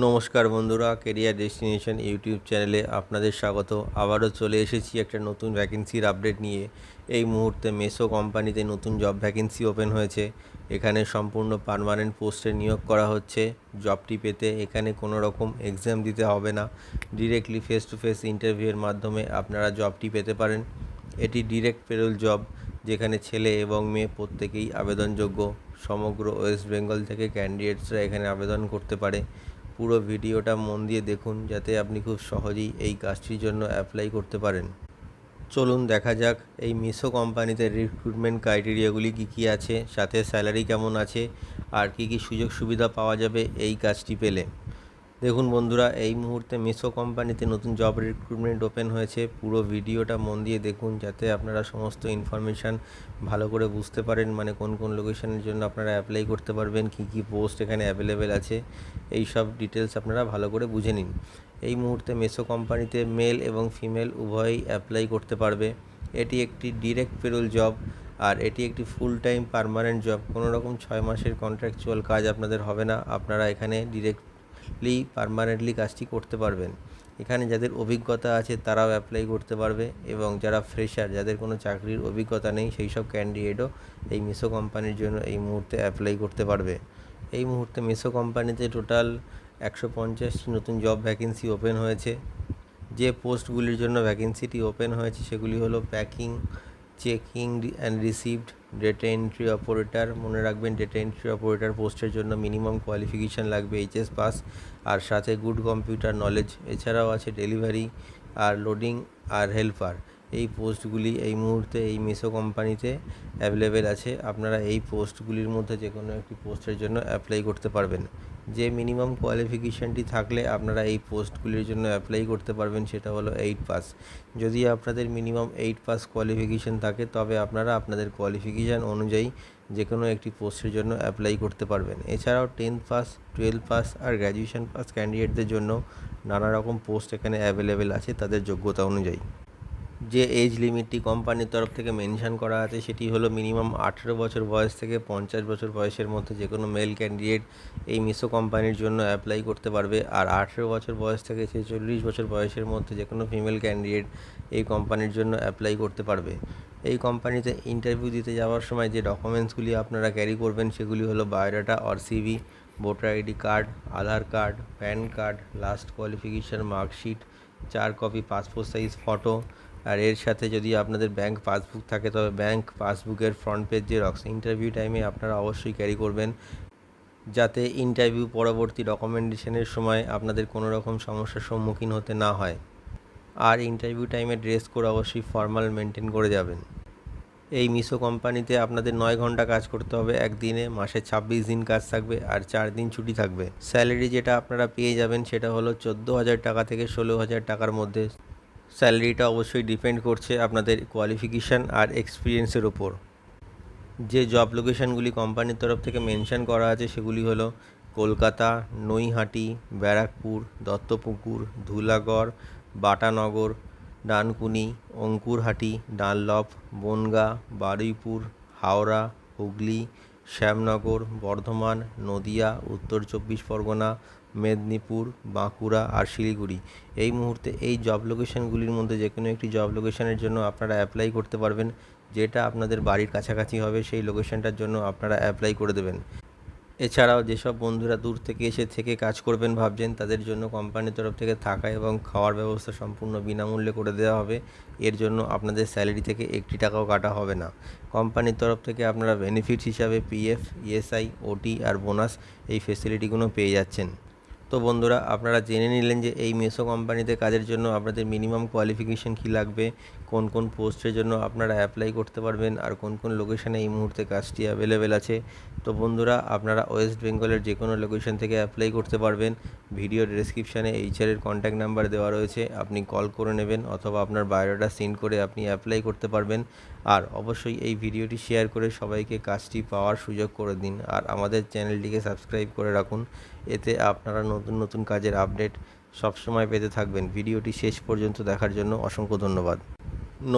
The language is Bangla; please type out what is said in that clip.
নমস্কার বন্ধুরা, কেরিয়ার ডেস্টিনেশন ইউটিউব চ্যানেলে আপনাদের স্বাগত। আবারও চলে এসেছি একটা নতুন ভ্যাকেন্সির আপডেট নিয়ে। এই মুহূর্তে মেসো কোম্পানিতে নতুন জব ভ্যাকেন্সি ওপেন হয়েছে। এখানে সম্পূর্ণ পার্মানেন্ট পোস্টে নিয়োগ করা হচ্ছে। জবটি পেতে এখানে কোনো রকম এক্সাম দিতে হবে না, ডিরেক্টলি ফেস টু ফেস ইন্টারভিউয়ের মাধ্যমে আপনারা জবটি পেতে পারেন। এটি ডিরেক্ট পেরোল জব, যেখানে ছেলে এবং মেয়ে প্রত্যেকেই আবেদনযোগ্য। সমগ্র ওয়েস্ট বেঙ্গল থেকে ক্যান্ডিডেটসরা এখানে আবেদন করতে পারে। পুরো ভিডিওটা মন দিয়ে দেখুন, যাতে আপনি খুব সহজেই এই কাজটির জন্য অ্যাপ্লাই করতে পারেন। চলুন দেখা যাক এই মিশো কোম্পানিতে রিক্রুটমেন্ট ক্রাইটেরিয়াগুলি কী আছে, সাথে স্যালারি কেমন আছে, আর কী সুযোগ সুবিধা পাওয়া যাবে এই কাজটি পেলে। দেখুন বন্ধুরা, এই মুহূর্তে মিশো কোম্পানিতে নতুন জব রিক্রুটমেন্ট ওপেন হয়েছে। পুরো ভিডিওটা মন দিয়ে দেখুন, যাতে আপনারা সমস্ত ইনফরমেশান ভালো করে বুঝতে পারেন, মানে কোন কোন লোকেশনের জন্য আপনারা অ্যাপ্লাই করতে পারবেন, কী পোস্ট এখানে অ্যাভেলেবেল আছে, এই সব ডিটেলস আপনারা ভালো করে বুঝে নিন। এই মুহূর্তে মিশো কোম্পানিতে মেল এবং ফিমেল উভয়ই অ্যাপ্লাই করতে পারবে। এটি একটি ডিরেক্ট পেরোল জব, আর এটি একটি ফুল টাইম পার্মানেন্ট জব। কোনো রকম 6 মাসের কন্ট্রাকচুয়াল কাজ আপনাদের হবে না। আপনারা এখানে পার্মানেন্টলি কাজটি করতে পারবেন। এখানে যাদের অভিজ্ঞতা আছে তারাও অ্যাপ্লাই করতে পারবে, এবং যারা ফ্রেশার, যাদের কোনো চাকরির অভিজ্ঞতা নেই, সেই সব ক্যান্ডিডেটও এই মিশো কোম্পানির জন্য এই মুহূর্তে অ্যাপ্লাই করতে পারবে। এই মুহূর্তে মিশো কোম্পানিতে টোটাল 150টি নতুন জব ভ্যাকেন্সি ওপেন হয়েছে। যে পোস্টগুলির জন্য ভ্যাকেন্সিটি ওপেন হয়েছে সেগুলি হলো packing, checking and received, data entry operator. মনে রাখবেন, ডেটা এন্ট্রি অপারেটর পোস্টের জন্য মিনিমাম কোয়ালিফিকেশান লাগবে এইচএস পাস, আর সাথে গুড কম্পিউটার নলেজ। এছাড়াও আছে ডেলিভারি আর লোডিং আর হেল্পার। এই পোস্টগুলি এই মুহূর্তে এই মিশো কোম্পানিতে অ্যাভেলেবেল আছে। আপনারা এই পোস্টগুলির মধ্যে যে কোনো একটি পোস্টের জন্য অ্যাপ্লাই করতে পারবেন। যে মিনিমাম কোয়ালিফিকেশানটি থাকলে আপনারা এই পোস্টগুলির জন্য অ্যাপ্লাই করতে পারবেন, সেটা হলো 8 পাস। যদি আপনাদের মিনিমাম 8 পাস কোয়ালিফিকেশান থাকে, তবে আপনারা আপনাদের কোয়ালিফিকেশান অনুযায়ী যে কোনো একটি পোস্টের জন্য অ্যাপ্লাই করতে পারবেন। এছাড়াও 10 পাস, 12 পাস আর গ্র্যাজুয়েশন পাস ক্যান্ডিডেটদের জন্য নানা রকম পোস্ট এখানে অ্যাভেলেবেল আছে তাদের যোগ্যতা অনুযায়ী। যে এজ লিমিটটি কোম্পানির তরফ থেকে মেনশন করা আছে সেটি হলো মিনিমাম 18 বছর বয়স থেকে 50 বছর বয়সের মধ্যে যে কোনো মেল ক্যান্ডিডেট এই মিশো কোম্পানির জন্য অ্যাপ্লাই করতে পারবে, আর 18 বছর বয়স থেকে 46 বছর বয়সের মধ্যে যে কোনো ফিমেল ক্যান্ডিডেট এই কোম্পানির জন্য অ্যাপ্লাই করতে পারবে। এই কোম্পানিতে ইন্টারভিউ দিতে যাওয়ার সময় যে ডকুমেন্টসগুলি আপনারা ক্যারি করবেন সেগুলি হলো biodata or CV, voter ID card, Aadhaar card, PAN card, last qualification marksheet, 4 copy passport size photo, আর এর সাথে যদি আপনাদের ব্যাংক পাসবুক থাকে তবে ব্যাংক পাসবুকের ফ্রন্ট পেজ জেরক্স। ইন্টারভিউ টাইমে আপনারা অবশ্যই ক্যারি করবেন, যাতে ইন্টারভিউ পরবর্তী ডকুমেন্টেশনের সময় আপনাদের কোনো রকম সমস্যার সম্মুখীন হতে না হয়। আর ইন্টারভিউ টাইমে ড্রেস কোড অবশ্যই ফর্মাল মেনটেন করে যাবেন। এই মিশো কোম্পানিতে আপনাদের 9 ঘন্টা কাজ করতে হবে একদিনে, মাসে 26 দিন কাজ থাকবে, আর 4 দিন ছুটি থাকবে। স্যালারি যেটা আপনারা পেয়ে যাবেন সেটা হলো 14,000 টাকা থেকে 16,000 টাকার মধ্যে। স্যালারিটা অবশ্যই ডিপেন্ড করছে আপনাদের কোয়ালিফিকেশান আর এক্সপিরিয়েন্সের ওপর। যে জব লোকেশানগুলি কোম্পানির তরফ থেকে মেনশন করা আছে সেগুলি হলো কলকাতা, নৈহাটি, ব্যারাকপুর, দত্তপুকুর, ধুলাগড়, বাটানগর, ডানকুনি, অঙ্কুরহাটি, ডানলপ, বনগাঁ, বারুইপুর, হাওড়া, হুগলি, শ্যামনগর, বর্ধমান, নদিয়া, উত্তর 24 পরগনা, মেদিনীপুর, বাঁকুড়া আর শিলিগুড়ি। এই মুহূর্তে এই জব লোকেশানগুলির মধ্যে যে কোনো একটি জব লোকেশানের জন্য আপনারা অ্যাপ্লাই করতে পারবেন। যেটা আপনাদের বাড়ির কাছাকাছি হবে সেই লোকেশানটার জন্য আপনারা অ্যাপ্লাই করে দেবেন। এছাড়াও যেসব বন্ধুরা দূর থেকে থেকে কাজ করবেন ভাবছেন, তাদের জন্য কোম্পানির তরফ থেকে থাকা এবং খাওয়ার ব্যবস্থা সম্পূর্ণ বিনামূল্যে করে দেওয়া হবে। এর জন্য আপনাদের স্যালারি থেকে 1 টাকাও কাটা হবে না। কোম্পানির তরফ থেকে আপনারা বেনিফিট হিসাবে পিএফ, ইএসআই, ওটি আর বোনাস এই ফেসিলিটিগুলো পেয়ে যাচ্ছেন। তো বন্ধুরা, আপনারা জেনে নিলেন যে এই মিশো কোম্পানিতে কাজের জন্য আপনাদের মিনিমাম কোয়ালিফিকেশান কী লাগবে, কোন কোন পোস্টের জন্য আপনারা অ্যাপ্লাই করতে পারবেন, আর কোন কোন লোকেশানে এই মুহূর্তে কাজটি অ্যাভেলেবেল আছে। তো বন্ধুরা, আপনারা ওয়েস্ট বেঙ্গলের যে কোনো লোকেশান থেকে অ্যাপ্লাই করতে পারবেন। ভিডিওর ডেসক্রিপশানে এইচআরের কন্ট্যাক্ট নাম্বার দেওয়া রয়েছে, আপনি কল করে নেবেন অথবা আপনার বায়োডাটা সেন্ড করে আপনি অ্যাপ্লাই করতে পারবেন। আর অবশ্যই এই ভিডিওটি শেয়ার করে সবাইকে কাজটি পাওয়ার সুযোগ করে দিন, আর আমাদের চ্যানেলটিকে সাবস্ক্রাইব করে রাখুন। এতে আপনারা নতুন নতুন কাজের আপডেট সবসময় পেতে থাকবেন। ভিডিওটি শেষ পর্যন্ত দেখার জন্য অসংখ্য ধন্যবাদ।